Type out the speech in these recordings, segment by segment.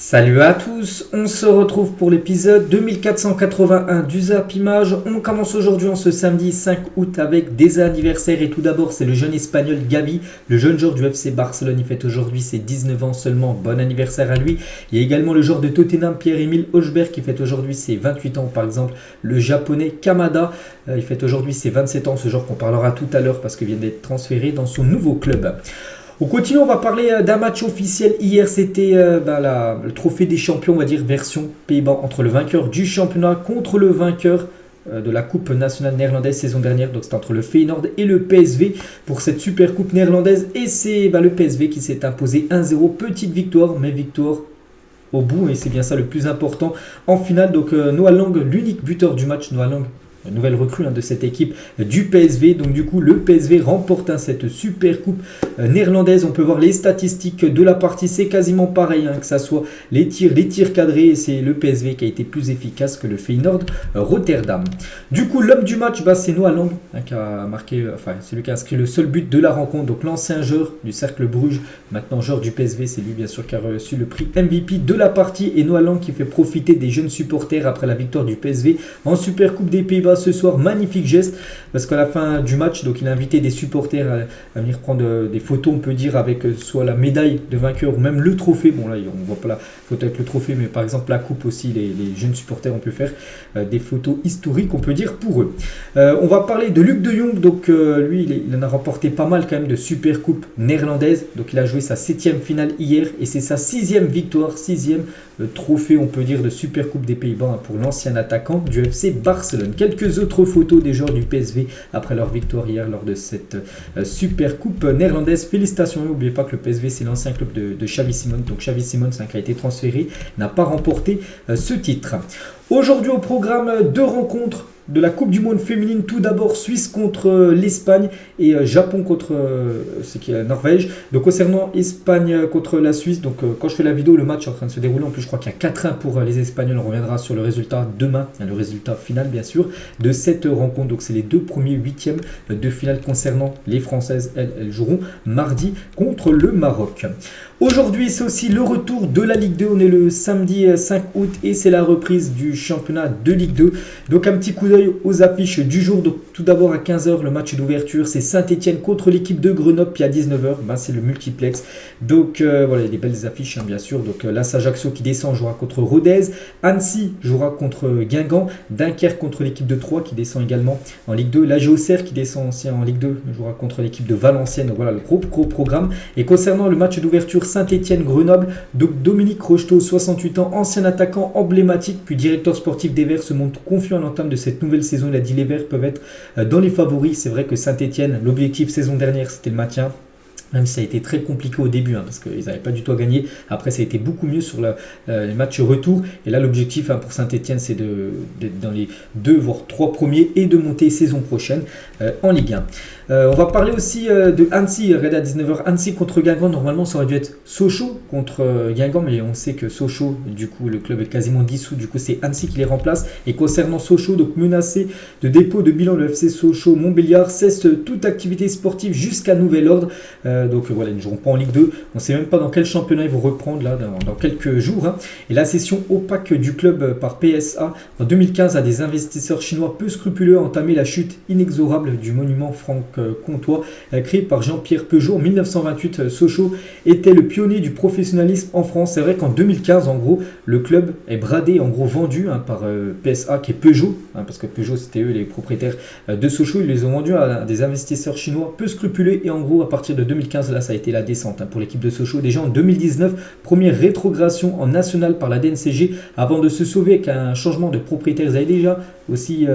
Salut à tous, on se retrouve pour l'épisode 2481 du Zap Image. On commence aujourd'hui en ce samedi 5 août avec des anniversaires et tout d'abord c'est le jeune espagnol Gavi, le jeune joueur du FC Barcelone, il fête aujourd'hui ses 19 ans seulement, bon anniversaire à lui. Il y a également le joueur de Tottenham Pierre-Emile Højbjerg qui fête aujourd'hui ses 28 ans, par exemple le japonais Kamada, il fête aujourd'hui ses 27 ans, ce joueur qu'on parlera tout à l'heure parce qu'il vient d'être transféré dans son nouveau club. On continue, on va parler d'un match officiel. Hier, c'était le trophée des champions, on va dire, version Pays-Bas, entre le vainqueur du championnat contre le vainqueur de la Coupe nationale néerlandaise saison dernière. Donc, c'était entre le Feyenoord et le PSV pour cette super coupe néerlandaise. Et c'est le PSV qui s'est imposé 1-0. Petite victoire, mais victoire au bout. Et c'est bien ça le plus important en finale. Donc, Noah Lang, l'unique buteur du match. Noah Lang, nouvelle recrue de cette équipe du PSV. Donc du coup, le PSV remporte cette super coupe néerlandaise. On peut voir les statistiques de la partie. C'est quasiment pareil, que ça soit les tirs cadrés. C'est le PSV qui a été plus efficace que le Feyenoord Rotterdam. Du coup, l'homme du match, c'est Noah Lang qui a marqué, c'est lui qui a inscrit le seul but de la rencontre. Donc l'ancien joueur du Cercle Bruges, maintenant joueur du PSV, c'est lui bien sûr qui a reçu le prix MVP de la partie. Et Noah Lang qui fait profiter des jeunes supporters après la victoire du PSV en super coupe des Pays-Bas ce soir. Magnifique geste parce qu'à la fin du match, donc il a invité des supporters à venir prendre des photos, on peut dire, avec soit la médaille de vainqueur ou même le trophée. Bon là on voit pas la photo avec le trophée, mais par exemple la coupe aussi, les jeunes supporters ont pu faire des photos historiques, on peut dire, pour eux. On va parler de Luc de Jong. Donc lui il en a remporté pas mal quand même de super coupe néerlandaise. Donc il a joué sa 7e finale hier et c'est sa 6e victoire, 6e trophée, on peut dire, de super coupe des Pays-Bas pour l'ancien attaquant du FC Barcelone. Quelques autres photos des joueurs du PSV après leur victoire hier lors de cette super coupe néerlandaise. Félicitations, n'oubliez pas que le PSV c'est l'ancien club de Xavi Simons. Donc Xavi Simons qui a été transféré n'a pas remporté ce titre. Aujourd'hui au programme, 2 rencontres de la Coupe du Monde féminine. Tout d'abord Suisse contre l'Espagne et Japon contre la Norvège. Donc concernant Espagne contre la Suisse, donc quand je fais la vidéo, le match est en train de se dérouler. En plus je crois qu'il y a 4-1 pour les Espagnols. On reviendra sur le résultat demain, le résultat final bien sûr de cette rencontre. Donc c'est les 2 premiers huitièmes de finale concernant les Françaises. Elles joueront mardi contre le Maroc. Aujourd'hui, c'est aussi le retour de la Ligue 2. On est le samedi 5 août et c'est la reprise du championnat de Ligue 2. Donc un petit coup d'œil aux affiches du jour. Donc tout d'abord à 15h, le match d'ouverture, c'est Saint-Etienne contre l'équipe de Grenoble. Puis à 19h, c'est le multiplex. Donc voilà, il y a des belles affiches bien sûr. Donc l'AS Ajaccio qui descend jouera contre Rodez. Annecy jouera contre Guingamp. Dunkerque contre l'équipe de Troyes qui descend également en Ligue 2. La Auxerre qui descend aussi en Ligue 2 jouera contre l'équipe de Valenciennes. Donc voilà le gros programme. Et concernant le match d'ouverture, Saint-Etienne-Grenoble, donc Dominique Rocheteau, 68 ans, ancien attaquant emblématique, puis directeur sportif des Verts, se montre confiant à l'entame de cette nouvelle saison. Il a dit les Verts peuvent être dans les favoris. C'est vrai que Saint-Etienne, l'objectif saison dernière, c'était le maintien. Même si ça a été très compliqué au début, parce qu'ils n'avaient pas du tout à gagner. Après, ça a été beaucoup mieux sur les matchs retour. Et là, l'objectif pour Saint-Etienne, c'est d'être dans les 2 voire 3 premiers et de monter saison prochaine en Ligue 1. On va parler aussi de Annecy. Regardez à 19h, Annecy contre Guingamp. Normalement, ça aurait dû être Sochaux contre Guingamp, mais on sait que Sochaux, du coup, le club est quasiment dissous. Du coup, c'est Annecy qui les remplace. Et concernant Sochaux, donc menacé de dépôt de bilan, le FC Sochaux-Montbéliard cesse toute activité sportive jusqu'à nouvel ordre. Donc voilà, ils ne joueront pas en Ligue 2. On ne sait même pas dans quel championnat ils vont reprendre là dans quelques jours. Et la cession opaque du club par PSA en 2015 à des investisseurs chinois peu scrupuleux a entamé la chute inexorable du monument franc-comtois créé par Jean-Pierre Peugeot en 1928. Sochaux était le pionnier du professionnalisme en France. C'est vrai qu'en 2015, en gros, le club est bradé, en gros vendu par PSA qui est Peugeot, parce que Peugeot c'était eux les propriétaires de Sochaux. Ils les ont vendus à des investisseurs chinois peu scrupuleux et en gros à partir de 2015, là ça a été la descente pour l'équipe de Sochaux. Déjà en 2019, première rétrogradation en national par la DNCG avant de se sauver avec un changement de propriétaire. Ils avaient déjà aussi,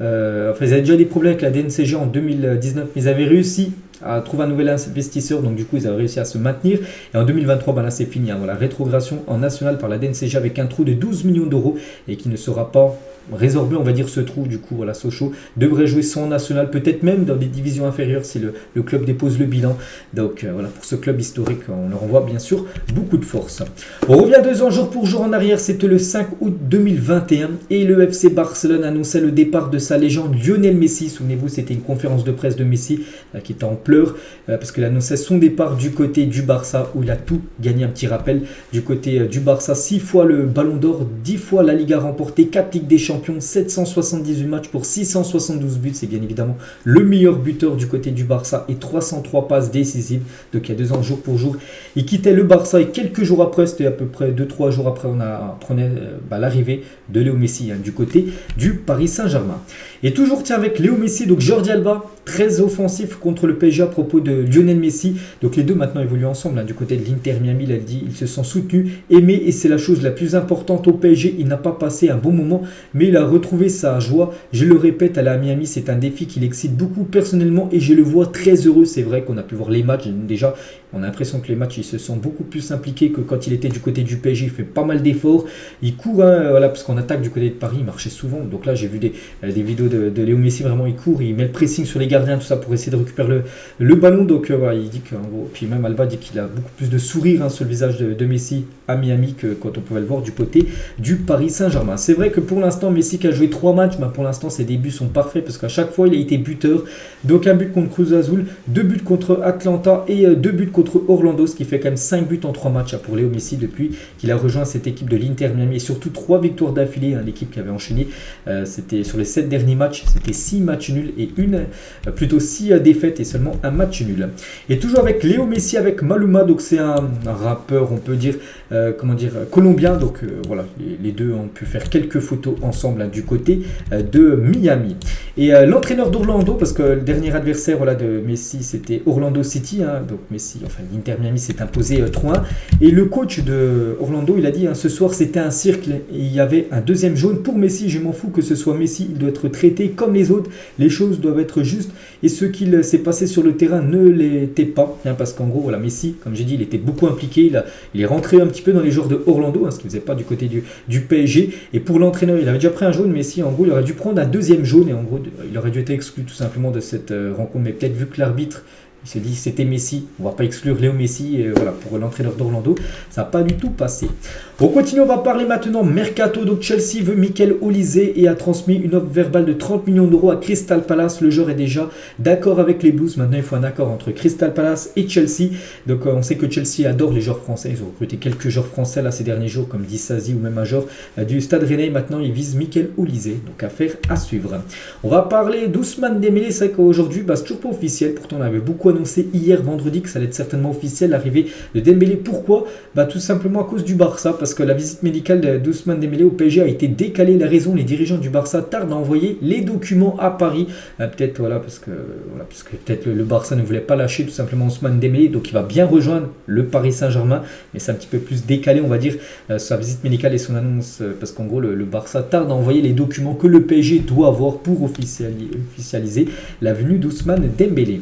ils avaient déjà des problèmes avec la DNCG en 2019, mais ils avaient réussi à trouver un nouvel investisseur, donc du coup ils avaient réussi à se maintenir et en 2023 là c'est fini, voilà, rétrogradation en national par la DNCG avec un trou de 12 millions d'euros et qui ne sera pas résorber, on va dire, ce trou. Du coup, voilà, Sochaux devrait jouer son national, peut-être même dans des divisions inférieures si le club dépose le bilan. Donc voilà, pour ce club historique, on leur envoie bien sûr beaucoup de force. On revient 2 ans jour pour jour en arrière, c'était le 5 août 2021 et le FC Barcelone annonçait le départ de sa légende Lionel Messi. Souvenez-vous, c'était une conférence de presse de Messi qui était en pleurs parce qu'il annonçait son départ du côté du Barça où il a tout gagné. Un petit rappel du côté du Barça, 6 fois le Ballon d'Or, 10 fois la Liga remportée, 4 Ligues des Champions, 778 matchs pour 672 buts. C'est bien évidemment le meilleur buteur du côté du Barça et 303 passes décisives. Donc il y a 2 ans, jour pour jour, il quittait le Barça et quelques jours après, c'était à peu près 2-3 jours après, on apprenait l'arrivée de Léo Messi du côté du Paris Saint-Germain. Et toujours avec Léo Messi, donc Jordi Alba, très offensif contre le PSG à propos de Lionel Messi. Donc les deux maintenant évoluent ensemble du côté de l'Inter Miami. Il a dit ils se sont soutenus, aimés et c'est la chose la plus importante au PSG. Il n'a pas passé un bon moment, mais il a retrouvé sa joie. Je le répète, aller à Miami, c'est un défi qui l'excite beaucoup personnellement et je le vois très heureux. C'est vrai qu'on a pu voir les matchs déjà. On a l'impression que les matchs, ils se sont beaucoup plus impliqués que quand il était du côté du PSG. Il fait pas mal d'efforts. Il court, voilà, parce qu'on attaque du côté de Paris, il marchait souvent. Donc là, j'ai vu des vidéos de Léo Messi, vraiment, il court, il met le pressing sur les gardiens, tout ça, pour essayer de récupérer le ballon. Donc voilà, il dit qu'en gros, puis même Alba dit qu'il a beaucoup plus de sourire sur le visage de Messi à Miami que quand on pouvait le voir du côté du Paris Saint-Germain. C'est vrai que pour l'instant, Messi qui a joué 3 matchs, pour l'instant, ses débuts sont parfaits parce qu'à chaque fois, il a été buteur. Donc un but contre Cruz Azul, 2 buts contre Atlanta et 2 buts contre Orlando, ce qui fait quand même 5 buts en 3 matchs pour Léo Messi depuis qu'il a rejoint cette équipe de l'Inter Miami et surtout 3 victoires d'affilée. L'équipe qui avait enchaîné, c'était sur les 7 derniers matchs, c'était 6 matchs nuls et plutôt 6 défaites et seulement un match nul. Et toujours avec Léo Messi, avec Maluma, donc c'est un rappeur, on peut dire, colombien. Donc voilà, les deux ont pu faire quelques photos ensemble du côté de Miami. Et l'entraîneur d'Orlando, parce que le dernier adversaire de Messi c'était Orlando City, donc Messi, enfin l'Inter Miami s'est imposé 3-1. Et le coach de Orlando, il a dit ce soir c'était un cirque et il y avait un deuxième jaune pour Messi. Je m'en fous que ce soit Messi, il doit être traité comme les autres. Les choses doivent être justes et ce qu'il s'est passé sur le terrain ne l'était pas, parce qu'en gros voilà, Messi, comme j'ai dit, il était beaucoup impliqué. Il est rentré un petit peu dans les joueurs de Orlando, ce qu'il ne faisait pas du côté du PSG. Et pour l'entraîneur, il avait déjà pris un jaune. Messi, en gros, il aurait dû prendre un deuxième jaune et en gros, il aurait dû être exclu tout simplement de cette rencontre. Mais peut-être vu que l'arbitre, il s'est dit c'était Messi, on va pas exclure Léo Messi, et voilà, pour l'entraîneur d'Orlando, ça n'a pas du tout passé. On continue, on va parler maintenant Mercato. Donc Chelsea veut Mikel Olise et a transmis une offre verbale de 30 millions d'euros à Crystal Palace. Le joueur est déjà d'accord avec les Blues. Maintenant, il faut un accord entre Crystal Palace et Chelsea. Donc on sait que Chelsea adore les joueurs français. Ils ont recruté quelques joueurs français là ces derniers jours, comme Disasi ou même un joueur du Stade Rennais. Maintenant, ils visent Mikel Olise. Donc affaire à suivre. On va parler d'Ousmane Dembélé. C'est vrai qu'aujourd'hui, c'est toujours pas officiel. Pourtant, on avait beaucoup annoncé hier vendredi que ça allait être certainement officiel l'arrivée de Dembélé. Pourquoi ? Tout simplement à cause du Barça, parce que la visite médicale d'Ousmane Dembélé au PSG a été décalée. La raison, les dirigeants du Barça tardent à envoyer les documents à Paris. Peut-être parce que peut-être le Barça ne voulait pas lâcher tout simplement Ousmane Dembélé, donc il va bien rejoindre le Paris Saint-Germain, mais c'est un petit peu plus décalé, on va dire, sa visite médicale et son annonce, parce qu'en gros le Barça tarde à envoyer les documents que le PSG doit avoir pour officialiser la venue d'Ousmane Dembélé.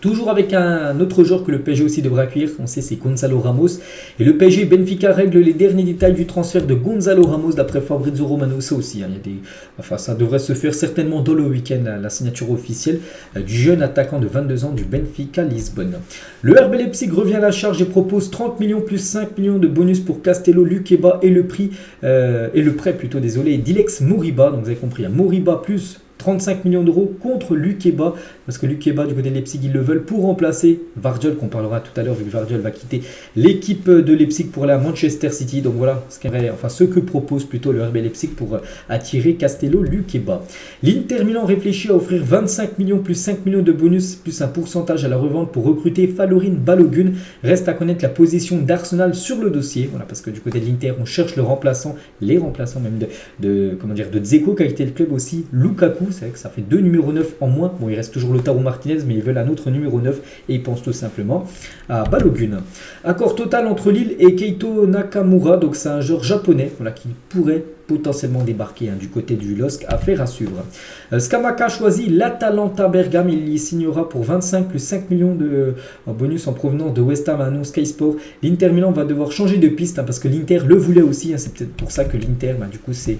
Toujours avec un autre joueur que le PSG aussi devrait accueillir, on sait c'est Gonzalo Ramos. Et le PSG Benfica règle les derniers détails du transfert de Gonzalo Ramos d'après Fabrizio Romano. Ça aussi, ça devrait se faire certainement dans le week-end, la signature officielle du jeune attaquant de 22 ans du Benfica Lisbonne. Le RB Leipzig revient à la charge et propose 30 millions plus 5 millions de bonus pour Castello, Lukeba et le prêt d'Ilex Moriba. Donc vous avez compris, Moriba plus 35 millions d'euros contre Lukeba, parce que Lukeba du côté de Leipzig ils le veulent pour remplacer Vardiol, qu'on parlera tout à l'heure vu que Vardiol va quitter l'équipe de Leipzig pour aller à Manchester City. Donc voilà ce que propose plutôt le RB Leipzig pour attirer Castello Lukeba. L'Inter Milan réfléchit à offrir 25 millions plus 5 millions de bonus plus un pourcentage à la revente pour recruter Falorin Balogun. Reste à connaître la position d'Arsenal sur le dossier, parce que du côté de l'Inter on cherche les remplaçants même de Dzeko qui a quitté le club aussi, Lukaku. C'est vrai que ça fait 2 numéros 9 en moins. Bon, il reste toujours Lautaro Martinez, mais ils veulent un autre numéro 9 et ils pensent tout simplement à Balogun. Accord total entre Lille et Keito Nakamura. Donc c'est un joueur japonais qui pourrait potentiellement débarquer du côté du LOSC. Affaire à suivre. Scamacca choisit l'Atalanta Bergame. Il y signera pour 25 plus 5 millions de bonus en provenance de West Ham, annonce Sky Sport. L'Inter Milan va devoir changer de piste parce que l'Inter le voulait aussi. C'est peut-être pour ça que l'Inter du coup c'est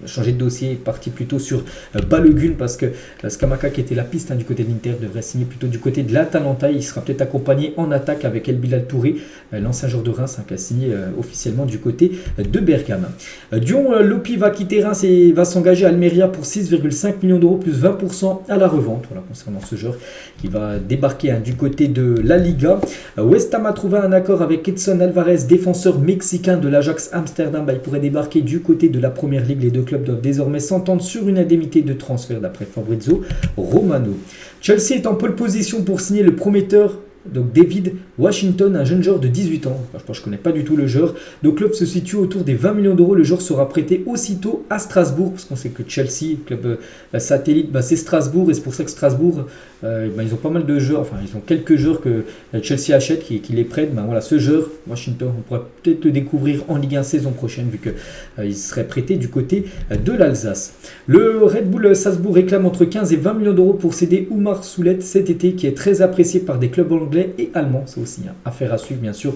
changé de dossier, est parti plutôt sur Balogun parce que Scamacca, qui était la piste du côté de l'Inter, devrait signer plutôt du côté de l'Atalanta. Il sera peut-être accompagné en attaque avec El Bilal Touré, l'ancien joueur de Reims, qui a signé officiellement du côté de Bergame. Dion Lopi va quitter Reims et va s'engager à Almeria pour 6,5 millions d'euros plus 20% à la revente. Voilà, concernant ce joueur qui va débarquer du côté de la Liga. West Ham a trouvé un accord avec Edson Alvarez, défenseur mexicain de l'Ajax Amsterdam. Il pourrait débarquer du côté de la Première Ligue. Les deux clubs doivent désormais s'entendre sur une indemnité de transfert d'après Fabrizio Romano. Chelsea est en pole position pour signer le prometteur donc David Washington, un jeune joueur de 18 ans. Je ne connais pas du tout le joueur. Le club se situe autour des 20 millions d'euros. Le joueur sera prêté aussitôt à Strasbourg, parce qu'on sait que Chelsea, club satellite, c'est Strasbourg, et c'est pour ça que Strasbourg, ils ont pas mal de joueurs, enfin ils ont quelques joueurs que Chelsea achète, qui les prêtent. Voilà, ce joueur, Washington, on pourrait peut-être le découvrir en Ligue 1 saison prochaine, vu qu'il serait prêté du côté de l'Alsace. Le Red Bull Salzbourg réclame entre 15 et 20 millions d'euros pour céder Oumar Soulet cet été, qui est très apprécié par des clubs anglais et allemand. C'est aussi affaire à suivre, bien sûr.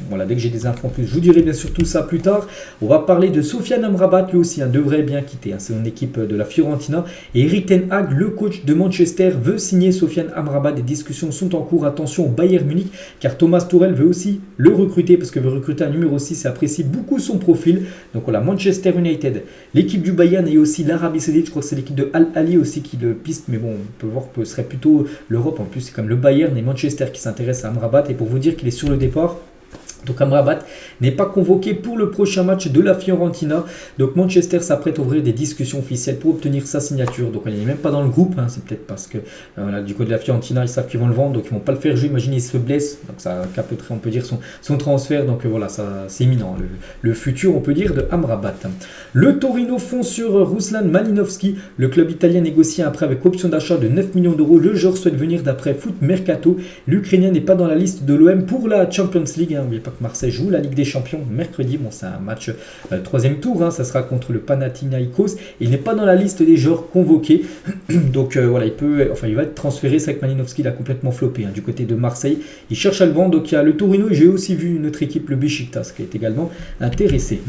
Voilà, dès que j'ai des infos en plus, je vous dirai bien sûr tout ça plus tard. On va parler de Sofiane Amrabat, lui aussi devrait bien quitter. C'est une équipe de la Fiorentina. Et Erik ten Hag, le coach de Manchester, veut signer Sofiane Amrabat. Des discussions sont en cours. Attention au Bayern Munich, car Thomas Tuchel veut aussi le recruter, parce qu'il veut recruter un numéro 6 et apprécie beaucoup son profil. Donc voilà, Manchester United, l'équipe du Bayern et aussi l'Arabie Saoudite. Je crois que c'est l'équipe de Al Ahly aussi qui le piste, mais bon, on peut voir que ce serait plutôt l'Europe. En plus, c'est comme le Bayern et Manchester qui s'intéressent à Amrabat. Et pour vous dire qu'il est sur le départ. Donc Amrabat n'est pas convoqué pour le prochain match de la Fiorentina. Donc Manchester s'apprête à ouvrir des discussions officielles pour obtenir sa signature. Donc il n'est même pas dans le groupe. C'est peut-être parce que du côté de la Fiorentina, ils savent qu'ils vont le vendre. Donc ils ne vont pas le faire jouer. Imaginez, il se blesse. Donc ça capoterait, on peut dire, son transfert. Donc voilà, c'est imminent. Le futur, on peut dire, de Amrabat. Le Torino fonce sur Ruslan Malinovski. Le club italien négocie un prêt avec option d'achat de 9 millions d'euros. Le joueur souhaite venir d'après Foot Mercato. L'Ukrainien n'est pas dans la liste de l'OM pour la Champions League. N'oubliez pas que Marseille joue la Ligue des Champions mercredi. Bon, c'est un match troisième tour. Ça sera contre le Panathinaikos. Il n'est pas dans la liste des joueurs convoqués. Donc voilà, il va être transféré. C'est vrai que Malinovski l'a complètement floppé du côté de Marseille. Il cherche à le vendre. Donc il y a le Torino. J'ai aussi vu une autre équipe, le Beşiktaş, qui est également intéressé.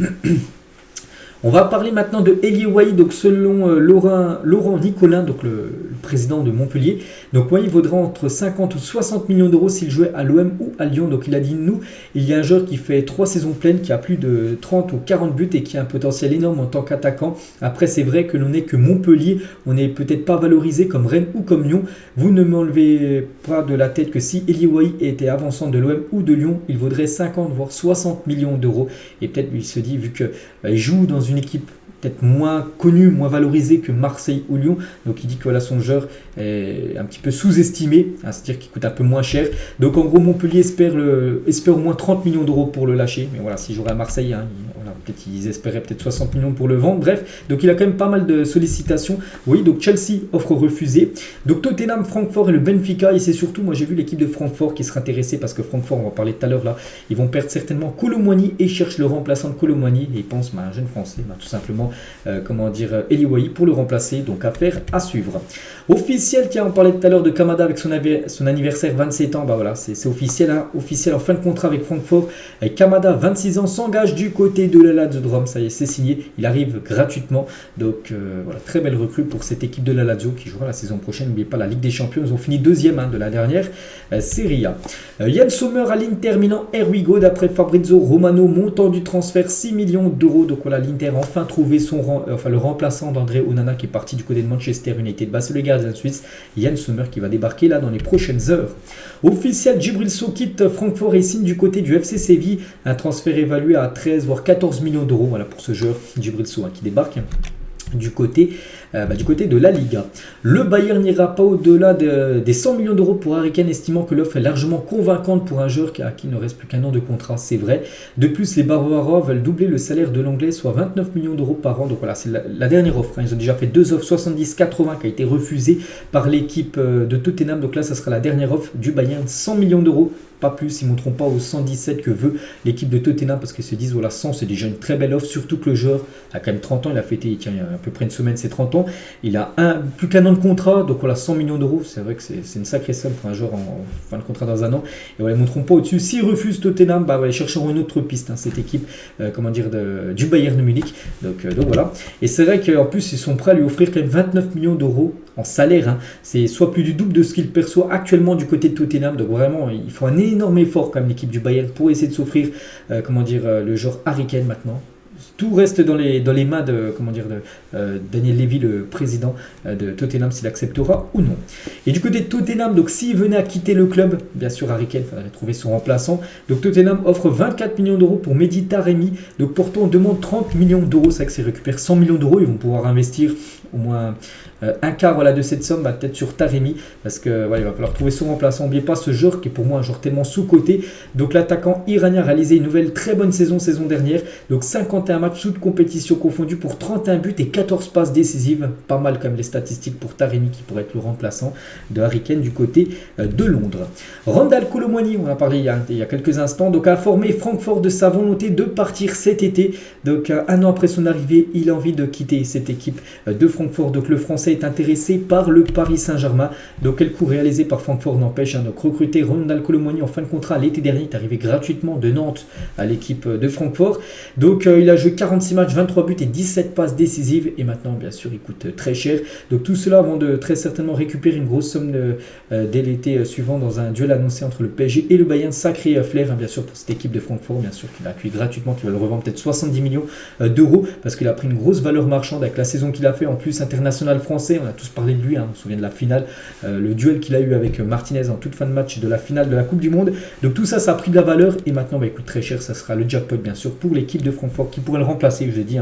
On va parler maintenant de Elie Wahi, donc selon Laurent Nicolin, donc le président de Montpellier. Donc Wahi vaudra entre 50 ou 60 millions d'euros s'il jouait à l'OM ou à Lyon. Donc il a dit, nous, il y a un joueur qui fait 3 saisons pleines, qui a plus de 30 ou 40 buts et qui a un potentiel énorme en tant qu'attaquant. Après, c'est vrai que l'on n'est que Montpellier, on n'est peut-être pas valorisé comme Rennes ou comme Lyon. Vous ne m'enlevez pas de la tête que si Elie Wahi était avançant de l'OM ou de Lyon, il vaudrait 50 voire 60 millions d'euros. Et peut-être il se dit, vu qu'il joue dans une équipe peut-être moins connue, moins valorisée que Marseille ou Lyon, donc il dit que voilà, son joueur est un petit peu sous-estimé, c'est-à-dire qu'il coûte un peu moins cher. Donc en gros, Montpellier espère au moins 30 millions d'euros pour le lâcher, mais voilà, s'il jouerait à Marseille, peut-être ils espéraient peut-être 60 millions pour le vendre. Bref, donc il a quand même pas mal de sollicitations. Oui, donc Chelsea offre refusée. Donc Tottenham, Francfort et le Benfica, et c'est surtout, moi j'ai vu l'équipe de Francfort qui sera intéressée, parce que Francfort, on va parler tout à l'heure là, ils vont perdre certainement Kolo Muani et cherchent le remplaçant de Kolo Muani, et ils pensent à un jeune français, tout simplement Elie Wahi pour le remplacer. Donc affaire à suivre. Officiel, tiens, on parlait tout à l'heure de Kamada avec son anniversaire, 27 ans. Voilà, c'est officiel, officiel en fin de contrat avec Francfort. Kamada, 26 ans, s'engage du côté de la Lazio de Rome. Ça y est, c'est signé. Il arrive gratuitement. Donc voilà, très belle recrue pour cette équipe de la Lazio qui jouera la saison prochaine. N'oubliez pas la Ligue des Champions. Ils ont fini deuxième de la dernière Serie A. Yann Sommer à l'Inter Milan, Erwigo d'après Fabrizio Romano, montant du transfert 6 millions d'euros. Donc voilà, l'Inter a enfin trouvé le remplaçant d'André Onana qui est parti du côté de Manchester United. C'est le gardien suisse Yann Sommer qui va débarquer là dans les prochaines heures. Officiel, Djibril Sow quitte Francfort et signe du côté du FC Séville. Un transfert évalué à 13 voire 14 millions d'euros. Voilà pour ce joueur Djibril Sow qui débarque du côté de la Liga. Le Bayern n'ira pas au-delà des 100 millions d'euros pour Harry Kane, estimant que l'offre est largement convaincante pour un joueur à qui il ne reste plus qu'un an de contrat, c'est vrai. De plus, les Bavarois veulent doubler le salaire de l'Anglais, soit 29 millions d'euros par an. Donc voilà, c'est la dernière offre. Ils ont déjà fait 2 offres, 70-80 qui a été refusée par l'équipe de Tottenham. Donc là, ça sera la dernière offre du Bayern, 100 millions d'euros pas plus, ils ne monteront pas aux 117 que veut l'équipe de Tottenham parce qu'ils se disent voilà, 100 c'est déjà une très belle offre, surtout que le joueur a quand même 30 ans, il a fêté il y a à peu près une semaine ses 30 ans, il a plus qu'un an de contrat, donc voilà, 100 millions d'euros, c'est vrai que c'est une sacrée somme pour un joueur en fin de contrat dans un an, et voilà, ils ne monteront pas au-dessus. S'ils refusent Tottenham, ils chercheront une autre piste, cette équipe du Bayern de Munich, donc voilà, et c'est vrai qu'en plus ils sont prêts à lui offrir quand même 29 millions d'euros en salaire, c'est soit plus du double de ce qu'il perçoit actuellement du côté de Tottenham, donc vraiment il faut un énorme effort comme l'équipe du Bayern pour essayer de s'offrir le joueur Harry Kane maintenant. Tout reste dans les mains de Daniel Levy, le président de Tottenham, s'il acceptera ou non. Et du côté de Tottenham, donc s'il venait à quitter le club, bien sûr Harry Kane, il faudrait trouver son remplaçant. Donc Tottenham offre 24 millions d'euros pour Mehdi Taremi. Donc pourtant on demande 30 millions d'euros, c'est vrai que s'ils récupèrent 100 millions d'euros, ils vont pouvoir investir au moins un quart de cette somme, peut-être sur Taremi, parce que il va falloir trouver son remplaçant. N'oubliez pas ce joueur qui est pour moi un joueur tellement sous-coté. Donc l'attaquant iranien a réalisé une nouvelle très bonne saison dernière. Donc 51 matchs toutes compétitions confondues pour 31 buts et 14 passes décisives. Pas mal comme les statistiques pour Taremi qui pourrait être le remplaçant de Harry Kane du côté de Londres. Randal Kolo Muani, on en a parlé il y a quelques instants, donc a informé Francfort de sa volonté de partir cet été. Donc un an après son arrivée, il a envie de quitter cette équipe de Francfort. Donc le Français est intéressé par le Paris Saint-Germain. Donc quel coup réalisé par Francfort n'empêche. Donc recruter Randal Kolo Muani en fin de contrat l'été dernier, est arrivé gratuitement de Nantes à l'équipe de Francfort. Donc il a joué 46 matchs, 23 buts et 17 passes décisives. Et maintenant, bien sûr, il coûte très cher. Donc tout cela avant de très certainement récupérer une grosse somme dès l'été suivant dans un duel annoncé entre le PSG et le Bayern. Sacré flair, bien sûr, pour cette équipe de Francfort, bien sûr, qu'il a accueilli gratuitement, qui va le revendre peut-être 70 millions d'euros parce qu'il a pris une grosse valeur marchande avec la saison qu'il a fait. En plus, international français, on a tous parlé de lui, on se souvient de la finale, le duel qu'il a eu avec Martinez en toute fin de match de la finale de la Coupe du Monde. Donc tout ça, ça a pris de la valeur et maintenant, il coûte très cher. Ça sera le jackpot, bien sûr, pour l'équipe de Francfort qui pourrait le remplacer, je l'ai dit,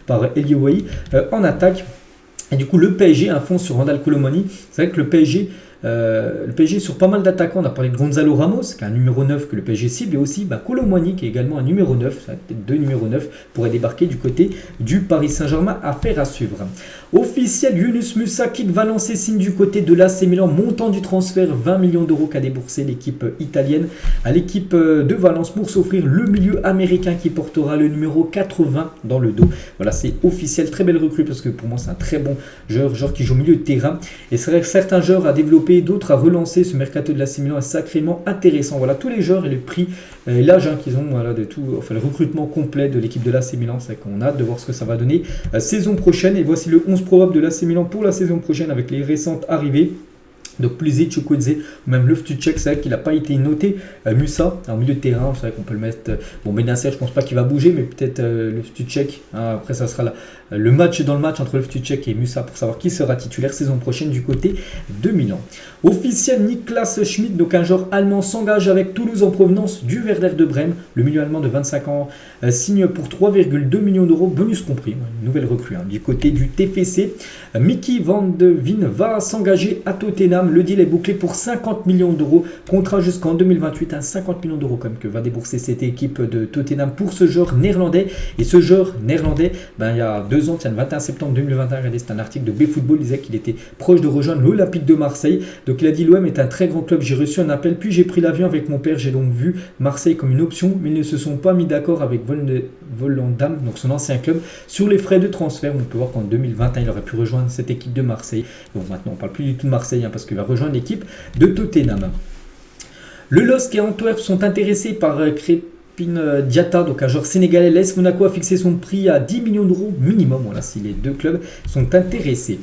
par Elio Wai en attaque. Et du coup, le PSG a un fonds sur Randal Kolo Muani. C'est vrai que le PSG sur pas mal d'attaquants, on a parlé de Gonzalo Ramos, qui est un numéro 9 que le PSG cible, et aussi Kolo Muani, qui est également un numéro 9, peut-être deux numéros 9, pourraient débarquer du côté du Paris Saint-Germain. Affaire à suivre. Officiel, Yunus Musah quitte Valence et signe du côté de l'AC Milan, montant du transfert 20 millions d'euros qu'a déboursé l'équipe italienne à l'équipe de Valence pour s'offrir le milieu américain qui portera le numéro 80 dans le dos. Voilà, c'est officiel, très belle recrue parce que pour moi c'est un très bon joueur qui joue au milieu de terrain. Et c'est vrai que certains joueurs à développer, d'autres à relancer. Ce mercato de l'AC Milan est sacrément intéressant. Voilà, tous les joueurs et le prix et l'âge qu'ils ont, de tout, le recrutement complet de l'équipe de l'AC Milan, c'est qu'on a hâte de voir ce que ça va donner saison prochaine. Et voici le 11 probable de l'AC Milan pour la saison prochaine avec les récentes arrivées. Donc Pulisic, Chukwueze ou même Loftus-Cheek, c'est vrai qu'il n'a pas été noté. Musah en milieu de terrain, c'est vrai qu'on peut le mettre. Benacer, je pense pas qu'il va bouger, mais peut-être Loftus-Cheek. Après, ça sera le match dans le match entre Loftus-Cheek et Musah pour savoir qui sera titulaire saison prochaine du côté de Milan. Officiel, Niklas Schmidt, donc un joueur allemand, s'engage avec Toulouse en provenance du Werder de Brême. Le milieu allemand de 25 ans signe pour 3,2 millions d'euros, bonus compris. Une nouvelle recrue du côté du TFC. Mickey Van de Veen va s'engager à Tottenham. Le deal est bouclé pour 50 millions d'euros. Contrat jusqu'en 2028. 50 millions d'euros comme que va débourser cette équipe de Tottenham pour ce joueur néerlandais. Et ce joueur néerlandais, il y a 2 ans, le 21 septembre 2021, c'est un article de B-Football, il disait qu'il était proche de rejoindre l'Olympique de Marseille. Donc il a dit l'OM est un très grand club, j'ai reçu un appel, puis j'ai pris l'avion avec mon père. J'ai donc vu Marseille comme une option, mais ils ne se sont pas mis d'accord avec Volendam, donc son ancien club, sur les frais de transfert. On peut voir qu'en 2021, il aurait pu rejoindre cette équipe de Marseille. Donc maintenant, on ne parle plus du tout de Marseille, parce qu'il va rejoindre l'équipe de Tottenham. Le LOSC et Antwerp sont intéressés par Crépin Diatta, donc un joueur sénégalais. L'AS Monaco a fixé son prix à 10 millions d'euros minimum, voilà, si les deux clubs sont intéressés.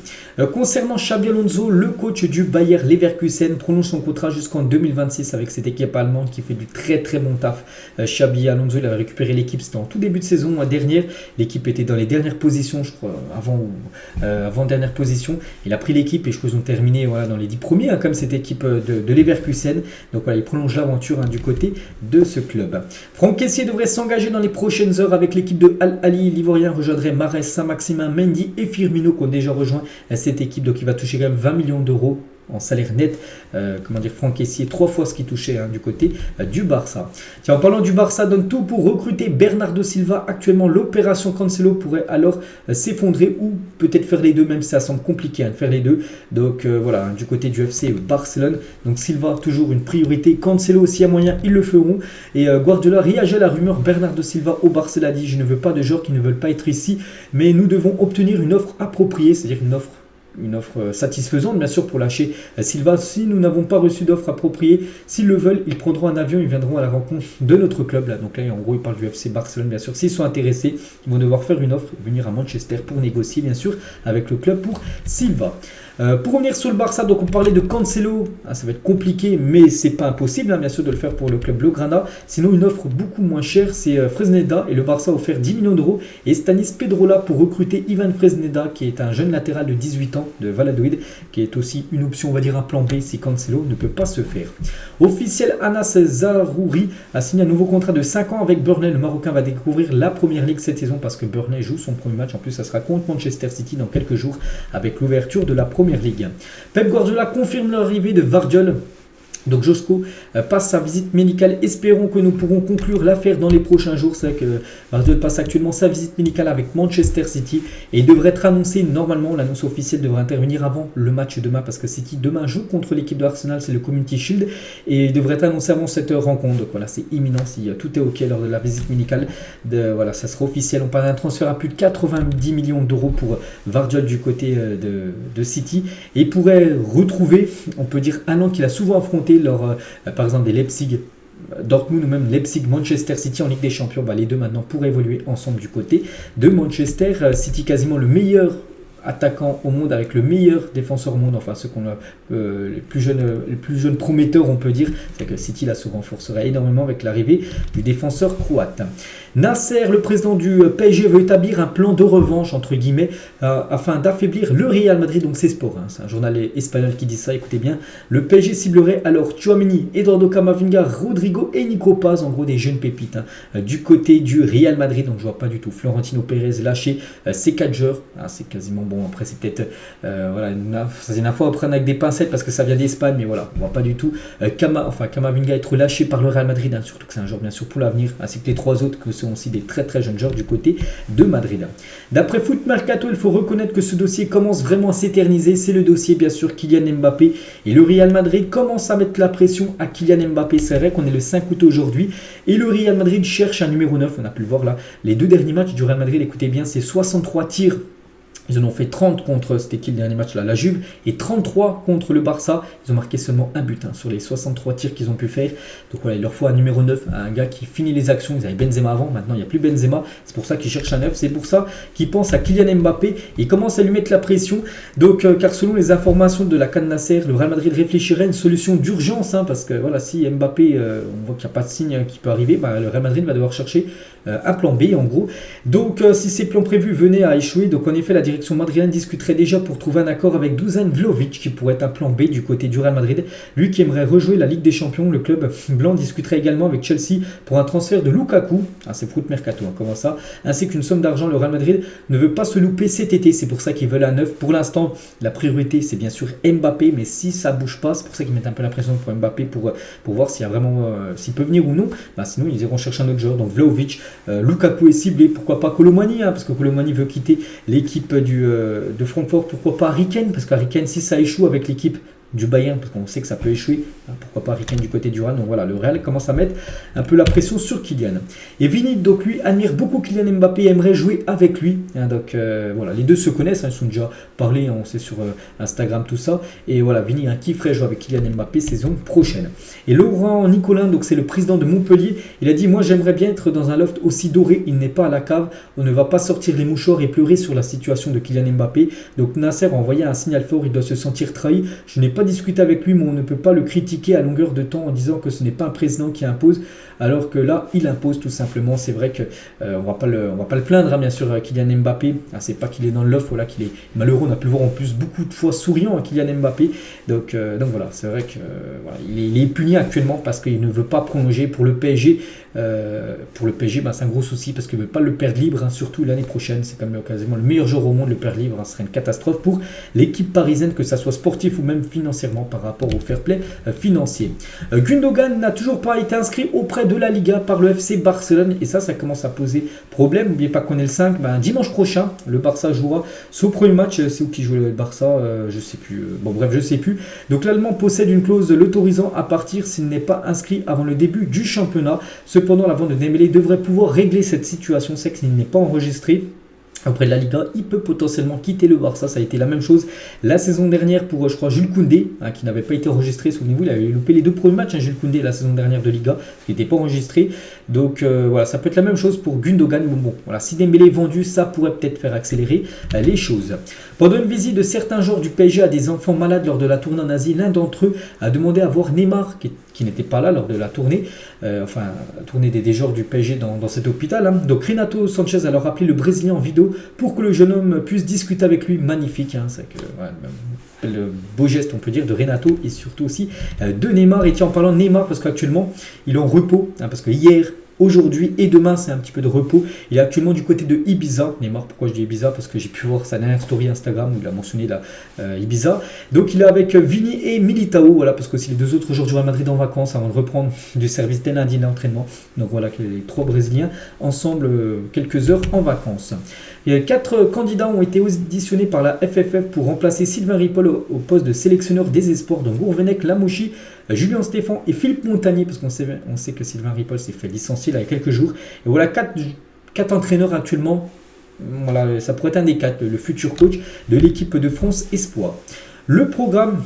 Concernant Xabi Alonso, le coach du Bayer Leverkusen prolonge son contrat jusqu'en 2026 avec cette équipe allemande qui fait du très très bon taf. Xabi Alonso, il avait récupéré l'équipe, c'était en tout début de saison dernière. L'équipe était dans les dernières positions, je crois, avant-dernière position. Il a pris l'équipe et je crois qu'ils ont terminé dans les 10 premiers, comme cette équipe de Leverkusen. Donc voilà, il prolonge l'aventure du côté de ce club. Franck Kessié devrait s'engager dans les prochaines heures avec l'équipe de Al Ahly. L'Ivoirien rejoindrait Mahrez, Saint-Maximin, Mendy et Firmino qui ont déjà rejoint cette équipe. Donc il va toucher quand même 20 millions d'euros en salaire net, franc caissier, 3 fois ce qu'il touchait du côté du Barça. Tiens, en parlant du Barça, donne tout pour recruter Bernardo Silva. Actuellement, l'opération Cancelo pourrait alors s'effondrer ou peut-être faire les deux, même si ça semble compliqué de faire les deux. Donc voilà, du côté du FC Barcelone. Donc Silva, toujours une priorité. Cancelo, s'il y a moyen, ils le feront. Et Guardiola réagit à la rumeur Bernardo Silva au Barça a dit: je ne veux pas de joueurs qui ne veulent pas être ici, mais nous devons obtenir une offre appropriée, c'est-à-dire une offre satisfaisante, bien sûr, pour lâcher Silva. Si nous n'avons pas reçu d'offre appropriée, s'ils le veulent, ils prendront un avion, ils viendront à la rencontre de notre club. Là. Donc là, en gros, ils parlent du FC Barcelone, bien sûr. S'ils sont intéressés, ils vont devoir faire une offre, venir à Manchester pour négocier, bien sûr, avec le club pour Silva. Pour revenir sur le Barça, donc on parlait de Cancelo, ça va être compliqué, mais c'est pas impossible, bien sûr, de le faire pour le club Blaugrana. Sinon, une offre beaucoup moins chère, c'est Fresneda, et le Barça a offert 10 millions d'euros et Stanis Pedrola pour recruter Ivan Fresneda, qui est un jeune latéral de 18 ans de Valladolid, qui est aussi une option, on va dire un plan B si Cancelo ne peut pas se faire. Officiel, Anas Zarouri a signé un nouveau contrat de 5 ans avec Burnley. Le Marocain va découvrir la Première Ligue cette saison parce que Burnley joue son premier match. En plus, ça sera contre Manchester City dans quelques jours avec l'ouverture de la Première Ligue. Pep Guardiola confirme l'arrivée de Vardiol. Donc Josko passe sa visite médicale. Espérons que nous pourrons conclure l'affaire dans les prochains jours. C'est vrai que Vardiol passe actuellement sa visite médicale avec Manchester City et il devrait être annoncé normalement. L'annonce officielle devrait intervenir avant le match demain parce que City demain joue contre l'équipe de Arsenal, c'est le Community Shield et il devrait être annoncé avant cette rencontre. Donc voilà, c'est imminent si tout est ok lors de la visite médicale. Voilà, ça sera officiel. On parle d'un transfert à plus de 90 millions d'euros pour Vardiol du côté de City et il pourrait retrouver, on peut dire, un an qu'il a souvent affronté par exemple des Leipzig Dortmund ou même Leipzig Manchester City en Ligue des Champions. Les deux maintenant pourraient évoluer ensemble du côté de Manchester City. Quasiment le meilleur attaquant au monde avec le meilleur défenseur au monde, enfin ceux qu'on a les plus jeunes prometteurs, on peut dire. C'est que City là se renforcerait énormément avec l'arrivée du défenseur croate. Nasser, le président du PSG, veut établir un plan de revanche entre guillemets afin d'affaiblir le Real Madrid. Donc c'est Sport, c'est un journal espagnol qui dit ça, écoutez bien. Le PSG ciblerait alors Tchouaméni, Eduardo Camavinga, Rodrigo et Nico Paz, en gros des jeunes pépites du côté du Real Madrid. Donc je vois pas du tout Florentino Pérez lâcher ces 4 joueurs. C'est quasiment bon. Après c'est peut-être c'est une fois à prendre avec des pincettes parce que ça vient d'Espagne, mais voilà, on voit pas du tout Camavinga être lâché par le Real Madrid, surtout que c'est un joueur bien sûr pour l'avenir, ainsi que les 3 autres que sont aussi des très très jeunes joueurs du côté de Madrid. D'après Foot Mercato, il faut reconnaître que ce dossier commence vraiment à s'éterniser. C'est le dossier bien sûr Kylian Mbappé et le Real Madrid commence à mettre la pression à Kylian Mbappé. C'est vrai qu'on est le 5 août aujourd'hui et le Real Madrid cherche un numéro 9. On a pu le voir là, les 2 derniers matchs du Real Madrid, écoutez bien, c'est 63 tirs. Ils en ont fait 30 contre, c'était qui le dernier match là, la Juve, et 33 contre le Barça. Ils ont marqué seulement un but sur les 63 tirs qu'ils ont pu faire. Donc voilà, il leur faut un numéro 9, un gars qui finit les actions. Ils avaient Benzema avant, maintenant il n'y a plus Benzema. C'est pour ça qu'ils cherchent un 9, c'est pour ça qu'ils pensent à Kylian Mbappé. Ils commencent à lui mettre la pression. Donc car selon les informations de la CAN Nasser, le Real Madrid réfléchirait à une solution d'urgence. Parce que voilà, si Mbappé, on voit qu'il n'y a pas de signe qui peut arriver, le Real Madrid va devoir chercher un plan B en gros. Donc si ces plans prévus venaient à échouer, donc en effet la direction madrilène discuterait déjà pour trouver un accord avec Dusan Vlahovic qui pourrait être un plan B du côté du Real Madrid, lui qui aimerait rejouer la Ligue des Champions. Le club blanc discuterait également avec Chelsea pour un transfert de Lukaku, c'est Foot Mercato, comment ça, ainsi qu'une somme d'argent. Le Real Madrid ne veut pas se louper cet été, c'est pour ça qu'ils veulent un 9. Pour l'instant la priorité c'est bien sûr Mbappé, mais si ça bouge pas, c'est pour ça qu'ils mettent un peu la pression pour Mbappé pour voir s'il y a vraiment s'il peut venir ou non. Sinon ils iront chercher un autre joueur, donc Vlahovic. Lukaku est ciblé, pourquoi pas Colomani, parce que Colomani veut quitter l'équipe de Francfort, pourquoi pas Harry Kane, parce qu'Harry Kane, si ça échoue avec l'équipe du Bayern, parce qu'on sait que ça peut échouer, pourquoi pas Harry Kane du côté du Real. Donc voilà, le Real commence à mettre un peu la pression sur Kylian. Et Vini, donc lui, admire beaucoup Kylian Mbappé et aimerait jouer avec lui. Donc voilà, les deux se connaissent, ils sont déjà parlé, on sait sur Instagram tout ça. Et voilà, Vini kifferait jouer avec Kylian Mbappé saison prochaine. Et Laurent Nicolin, donc c'est le président de Montpellier, il a dit: moi j'aimerais bien être dans un loft aussi doré, il n'est pas à la cave, on ne va pas sortir les mouchoirs et pleurer sur la situation de Kylian Mbappé. Donc Nasser a envoyé un signal fort, il doit se sentir trahi. Je n'ai pas discuté avec lui, mais on ne peut pas le critiquer critiqué à longueur de temps en disant que ce n'est pas un président qui impose, alors que là, il impose tout simplement. C'est vrai que on va pas le plaindre, hein, bien sûr, Kylian Mbappé. Ah, c'est pas qu'il est dans l'offre, voilà, qu'il est malheureux. On a pu le voir en plus beaucoup de fois souriant, hein, Kylian Mbappé. Donc voilà, c'est vrai que voilà, il est puni actuellement parce qu'il ne veut pas prolonger pour le PSG. Pour le PSG, c'est un gros souci parce qu'il ne veut pas le perdre libre, hein, surtout l'année prochaine. C'est quand même quasiment le meilleur joueur au monde, le perdre libre, hein, ce serait une catastrophe pour l'équipe parisienne, que ça soit sportif ou même financièrement par rapport au fair play financier. Gundogan n'a toujours pas été inscrit auprès de la Liga par le FC Barcelone et ça commence à poser problème. N'oubliez pas qu'on est le 5, dimanche prochain, le Barça jouera son premier match. C'est où qui joue le Barça, je sais plus. Je sais plus. Donc l'Allemand possède une clause l'autorisant à partir s'il n'est pas inscrit avant le début du championnat. Cependant, la vente de Dembélé devrait pouvoir régler cette situation. C'est qu'il n'est pas enregistré auprès de la Liga, il peut potentiellement quitter le Barça. Ça a été la même chose la saison dernière pour, je crois, Jules Koundé, hein, qui n'avait pas été enregistré. Souvenez-vous, il avait loupé les 2 premiers matchs, hein, Jules Koundé, la saison dernière de Liga, qui n'était pas enregistré. Donc voilà, ça peut être la même chose pour Gundogan. Bon, voilà, si Dembélé est vendu, ça pourrait peut-être faire accélérer les choses. Pendant une visite de certains joueurs du PSG à des enfants malades lors de la tournée en Asie, l'un d'entre eux a demandé à voir Neymar, qui n'était pas là lors de la tournée, la tournée des joueurs du PSG dans cet hôpital. Hein. Donc Renato Sanchez a alors appelé le Brésilien en vidéo pour que le jeune homme puisse discuter avec lui. Magnifique, hein, c'est que le beau geste, on peut dire, de Renato et surtout aussi de Neymar. Et tiens, en parlant de Neymar, parce qu'actuellement il est en repos, hein, parce que hier, aujourd'hui et demain, c'est un petit peu de repos. Il est actuellement du côté de Ibiza. Neymar, pourquoi je dis Ibiza? Parce que j'ai pu voir sa dernière story Instagram où il a mentionné Ibiza. Donc il est avec Vini et Militao. Voilà, parce que aussi les 2 autres joueurs à Madrid en vacances avant de reprendre du service dès lundi d'entraînement. Donc voilà, les 3 Brésiliens ensemble quelques heures en vacances. Et 4 candidats ont été auditionnés par la FFF pour remplacer Sylvain Ripoll au poste de sélectionneur des espoirs. Donc Gourvenec, Lamouchi, Julien Stéphan et Philippe Montagnier, parce qu'on sait que Sylvain Ripoll s'est fait licencier là, il y a quelques jours. Et voilà 4 entraîneurs actuellement. Voilà, ça pourrait être un des 4, le futur coach de l'équipe de France Espoir. Le programme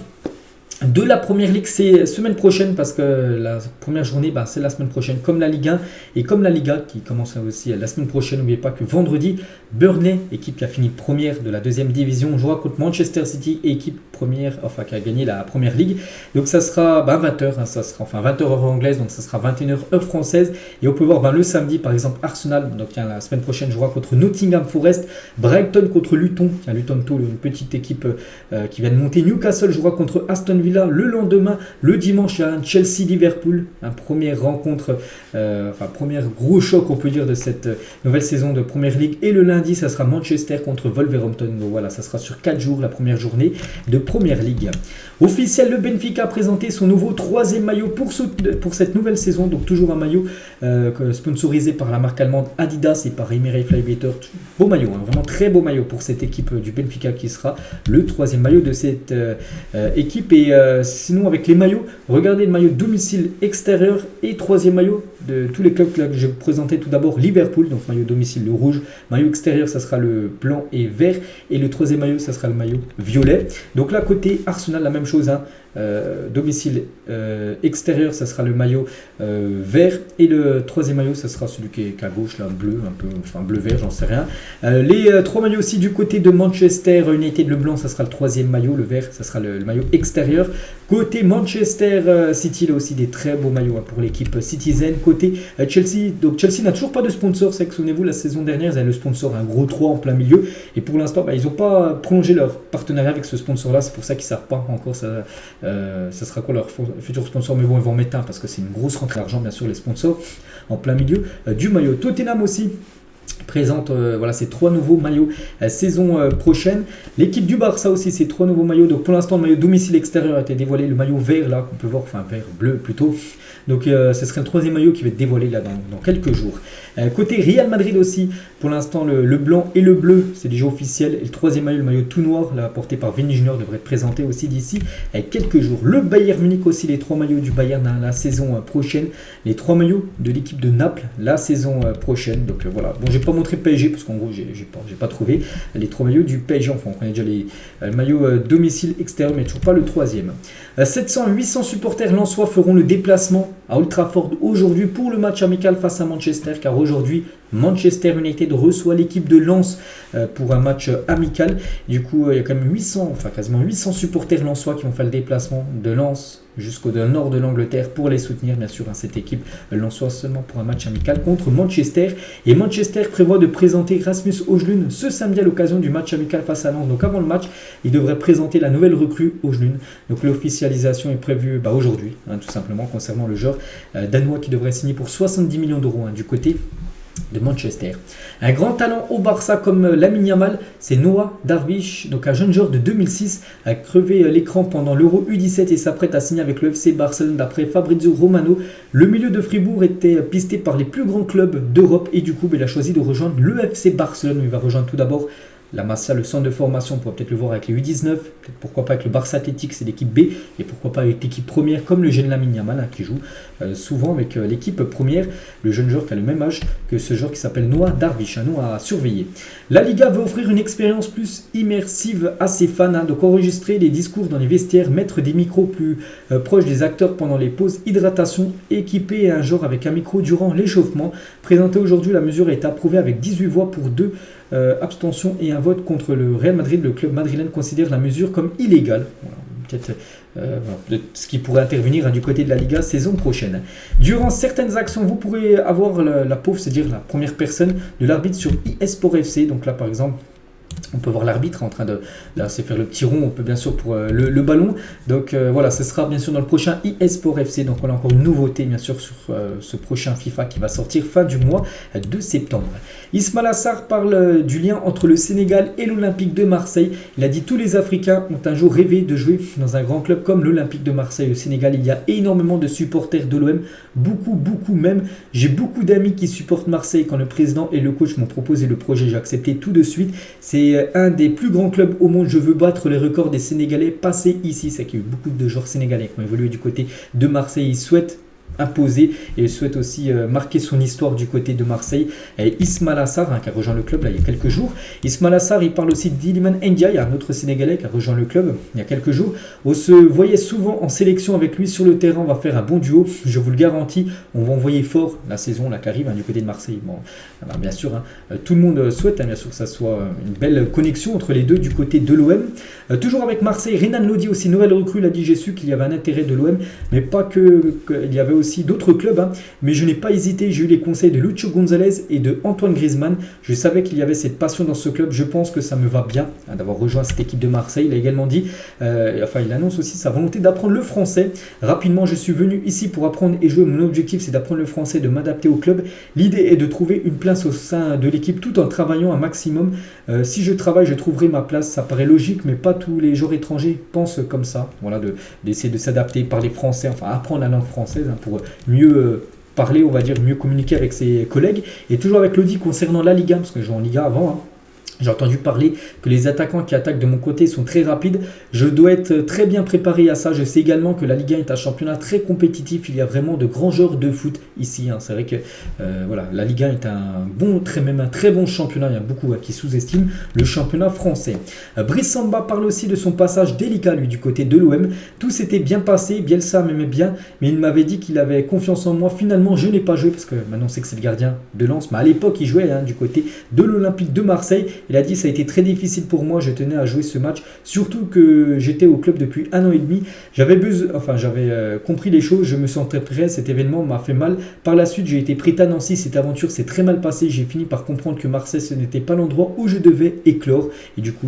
de la Première Ligue, c'est semaine prochaine, parce que la première journée, c'est la semaine prochaine, comme la Ligue 1 et comme la Liga qui commence aussi la semaine prochaine. N'oubliez pas que vendredi, Burnley, équipe qui a fini première de la 2e division, jouera contre Manchester City, équipe première, qui a gagné la Première Ligue. Donc ça sera 20h, hein, ça sera 20h heure anglaise, donc ça sera 21h heure française. Et on peut voir le samedi, par exemple, Arsenal, donc la semaine prochaine, jouera contre Nottingham Forest, Brighton contre Luton, Luton Town, une petite équipe qui vient de monter. Newcastle jouera contre Aston Villa. Le lendemain, le dimanche, il y a un Chelsea-Liverpool, première rencontre, premier gros choc, on peut dire, de cette nouvelle saison de Première Ligue. Et le lundi, ça sera Manchester contre Wolverhampton. Donc voilà, ça sera sur 4 jours, la première journée de Première Ligue. Officiel, le Benfica a présenté son nouveau 3e maillot pour cette nouvelle saison. Donc toujours un maillot sponsorisé par la marque allemande Adidas et par Emirates Flybetter. Beau maillot, hein, vraiment très beau maillot pour cette équipe du Benfica qui sera le 3e maillot de cette équipe. Et sinon, avec les maillots, regardez le maillot domicile extérieur et 3e maillot de tous les clubs que je vais vous présenter. Tout d'abord Liverpool, donc maillot domicile le rouge, maillot extérieur ça sera le blanc et vert, et le 3e maillot ça sera le maillot violet. Donc là côté Arsenal, la même chose, hein. Domicile extérieur ça sera le maillot vert, et le 3e maillot ça sera celui qui est à gauche là, bleu, un peu, bleu vert, j'en sais rien. Les 3 maillots aussi du côté de Manchester United, le blanc ça sera le 3e maillot, le vert ça sera le maillot extérieur. Côté Manchester City, là aussi des très beaux maillots, hein, pour l'équipe Citizen. Côté Chelsea, donc Chelsea n'a toujours pas de sponsor. C'est que, souvenez-vous, la saison dernière ils avaient le sponsor, un gros 3 en plein milieu, et pour l'instant ils n'ont pas prolongé leur partenariat avec ce sponsor là. C'est pour ça qu'ils ne savent pas encore ça sera quoi leur futur sponsor, mais bon, ils vont en mettre un parce que c'est une grosse rentrée d'argent, bien sûr, les sponsors en plein milieu du maillot. Tottenham aussi présente ces 3 nouveaux maillots saison prochaine. L'équipe du Barça aussi, ces 3 nouveaux maillots. Donc pour l'instant, le maillot domicile extérieur a été dévoilé, le maillot vert là qu'on peut voir, vert bleu plutôt. Donc ce serait le 3e maillot qui va être dévoilé là dans quelques jours. Côté Real Madrid aussi, pour l'instant le blanc et le bleu c'est déjà officiel, et le 3e maillot, le maillot tout noir là, porté par Vini Junior, devrait être présenté aussi d'ici quelques jours. Le Bayern Munich aussi, les 3 maillots du Bayern la saison prochaine, les 3 maillots de l'équipe de Naples la saison prochaine. Donc voilà, bon, j'ai pas montré PSG parce qu'en gros j'ai pas trouvé les 3 maillots du PSG. Enfin on connaît déjà les maillots domicile extérieur, mais toujours pas le 3e. 700-800 supporters lensois feront le déplacement à Old Trafford aujourd'hui pour le match amical face à Manchester, car aujourd'hui Manchester United reçoit l'équipe de Lens pour un match amical. Du coup, il y a quand même 800, enfin quasiment 800 supporters lensois qui vont faire le déplacement de Lens jusqu'au nord de l'Angleterre pour les soutenir, bien sûr, cette équipe lensoise seulement pour un match amical contre Manchester. Et Manchester prévoit de présenter Rasmus Højlund ce samedi à l'occasion du match amical face à Lens. Donc avant le match, il devrait présenter la nouvelle recrue Højlund. Donc l'officialisation est prévue aujourd'hui, tout simplement, concernant le joueur danois qui devrait signer pour 70 millions d'euros du côté de Manchester. Un grand talent au Barça comme Lamine Yamal, c'est Noah Darwish, donc un jeune joueur de 2006, a crevé l'écran pendant l'Euro U17 et s'apprête à signer avec le FC Barcelone. D'après Fabrizio Romano, le milieu de Fribourg était pisté par les plus grands clubs d'Europe et du coup il a choisi de rejoindre le FC Barcelone. Il va rejoindre tout d'abord la Masia, le centre de formation, on pourra peut-être le voir avec les U19, peut-être pourquoi pas avec le Barça Athletic, c'est l'équipe B, et pourquoi pas avec l'équipe première, comme le jeune Lamine Yamal qui joue souvent avec l'équipe première, le jeune joueur qui a le même âge que ce joueur qui s'appelle Noah Darwish, un nom à surveiller. La Liga veut offrir une expérience plus immersive à ses fans, donc enregistrer les discours dans les vestiaires, mettre des micros plus proches des acteurs pendant les pauses, hydratation, équiper un joueur avec un micro durant l'échauffement. Présentée aujourd'hui, la mesure est approuvée avec 18 voix pour 2 abstention et un vote contre le Real Madrid. Le club madrilène considère la mesure comme illégale. Voilà, peut-être ce qui pourrait intervenir du côté de la Liga saison prochaine. Durant certaines actions, vous pourrez avoir la pauvre, c'est-à-dire la première personne de l'arbitre sur eSport FC. Donc là, par exemple, on peut voir l'arbitre en train de c'est faire le petit rond, on peut bien sûr pour le ballon. Donc voilà, ce sera bien sûr dans le prochain eSport FC. Donc on a encore une nouveauté bien sûr sur ce prochain FIFA qui va sortir fin du mois de septembre. Ismaïla Sarr parle du lien entre le Sénégal et l'Olympique de Marseille. Il a dit: tous les Africains ont un jour rêvé de jouer dans un grand club comme l'Olympique de Marseille. Au Sénégal, il y a énormément de supporters de l'OM, beaucoup même. J'ai beaucoup d'amis qui supportent Marseille. Quand le président et le coach m'ont proposé le projet, j'ai accepté tout de suite. C'est un des plus grands clubs au monde. Je veux battre les records des Sénégalais passés ici. C'est qu'il y a eu beaucoup de joueurs sénégalais qui ont évolué du côté de Marseille. Ils souhaitent imposer et il souhaite aussi marquer son histoire du côté de Marseille. Et Ismaïla Sarr qui a rejoint le club là, il y a quelques jours. Ismaïla Sarr, il parle aussi d'Iliman Ndiaye, un autre Sénégalais qui a rejoint le club il y a quelques jours. On se voyait souvent en sélection avec lui sur le terrain. On va faire un bon duo, je vous le garantis. On va envoyer fort la saison là, qui arrive du côté de Marseille. Bon, alors, bien sûr, tout le monde souhaite bien sûr que ça soit une belle connexion entre les deux du côté de l'OM. Toujours avec Marseille, Renan Lodi aussi, nouvelle recrue. Il a dit: j'ai su qu'il y avait un intérêt de l'OM, mais pas qu'il y avait aussi d'autres clubs, mais je n'ai pas hésité. J'ai eu les conseils de Lucho González et de Antoine Griezmann. Je savais qu'il y avait cette passion dans ce club. Je pense que ça me va bien d'avoir rejoint cette équipe de Marseille. Il a également dit, il annonce aussi sa volonté d'apprendre le français. Rapidement, je suis venu ici pour apprendre et jouer. Mon objectif, c'est d'apprendre le français, de m'adapter au club. L'idée est de trouver une place au sein de l'équipe tout en travaillant un maximum. Si je travaille, je trouverai ma place. Ça paraît logique, mais pas tous les joueurs étrangers pensent comme ça. Voilà, d'essayer de s'adapter, parler français, enfin apprendre la langue française pour mieux parler, on va dire, mieux communiquer avec ses collègues. Et toujours avec Lodi concernant la Liga, parce que je joue en Liga avant, j'ai entendu parler que les attaquants qui attaquent de mon côté sont très rapides. Je dois être très bien préparé à ça. Je sais également que la Liga est un championnat très compétitif. Il y a vraiment de grands joueurs de foot ici. C'est vrai que la Liga est même un très bon championnat. Il y a beaucoup qui sous-estiment le championnat français. Brice Samba parle aussi de son passage délicat, lui, du côté de l'OM. Tout s'était bien passé. Bielsa m'aimait bien, mais il m'avait dit qu'il avait confiance en moi. Finalement, je n'ai pas joué parce que maintenant, on sait que c'est le gardien de Lens. Mais à l'époque, il jouait du côté de l'Olympique de Marseille. Il a dit: ça a été très difficile pour moi, je tenais à jouer ce match, surtout que j'étais au club depuis 1 an et demi. J'avais compris les choses, je me sentais prêt, cet événement m'a fait mal. Par la suite, j'ai été prêté à Nancy, cette aventure s'est très mal passée. J'ai fini par comprendre que Marseille, ce n'était pas l'endroit où je devais éclore. Et du coup,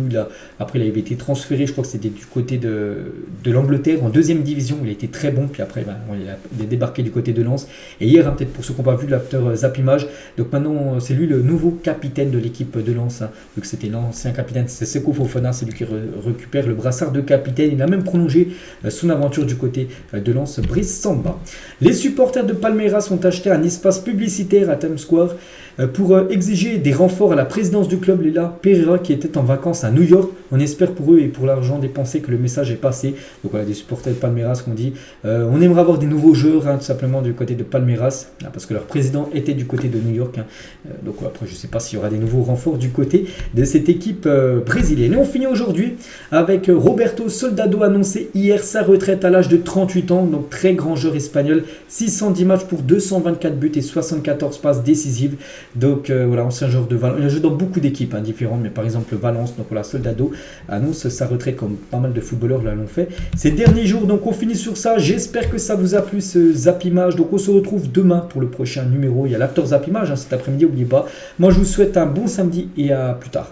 après, il avait été transféré, je crois que c'était du côté de l'Angleterre, en 2e division. Il a été très bon, puis après, il a débarqué du côté de Lens. Et hier, peut-être pour ceux qui n'ont pas vu l'after Zap Image, donc maintenant, c'est lui le nouveau capitaine de l'équipe de Lens. Vu que c'était l'ancien capitaine, c'est Seko Fofana, c'est lui qui récupère le brassard de capitaine. Il a même prolongé son aventure du côté de Lens, Brice Samba. Les supporters de Palmeiras ont acheté un espace publicitaire à Times Square pour exiger des renforts à la présidence du club, Leila Pereira, qui était en vacances à New York. On espère pour eux et pour l'argent dépensé que le message est passé. Donc voilà, des supporters de Palmeiras qui ont dit on aimerait avoir des nouveaux joueurs, tout simplement du côté de Palmeiras, parce que leur président était du côté de New York. Donc après, je ne sais pas s'il y aura des nouveaux renforts du côté de cette équipe brésilienne. Et on finit aujourd'hui avec Roberto Soldado annoncé hier sa retraite à l'âge de 38 ans, donc très grand joueur espagnol, 610 matchs pour 224 buts et 74 passes décisives. Donc voilà, ancien joueur de Valence. Il a joué dans beaucoup d'équipes différentes, mais par exemple Valence. Donc voilà, Soldado annonce sa retraite comme pas mal de footballeurs l'ont fait ces derniers jours. Donc on finit sur ça. J'espère que ça vous a plu ce Zap Image. Donc on se retrouve demain pour le prochain numéro. Il y a l'After Zap Image cet après-midi, n'oubliez pas. Moi je vous souhaite un bon samedi et à plus tard.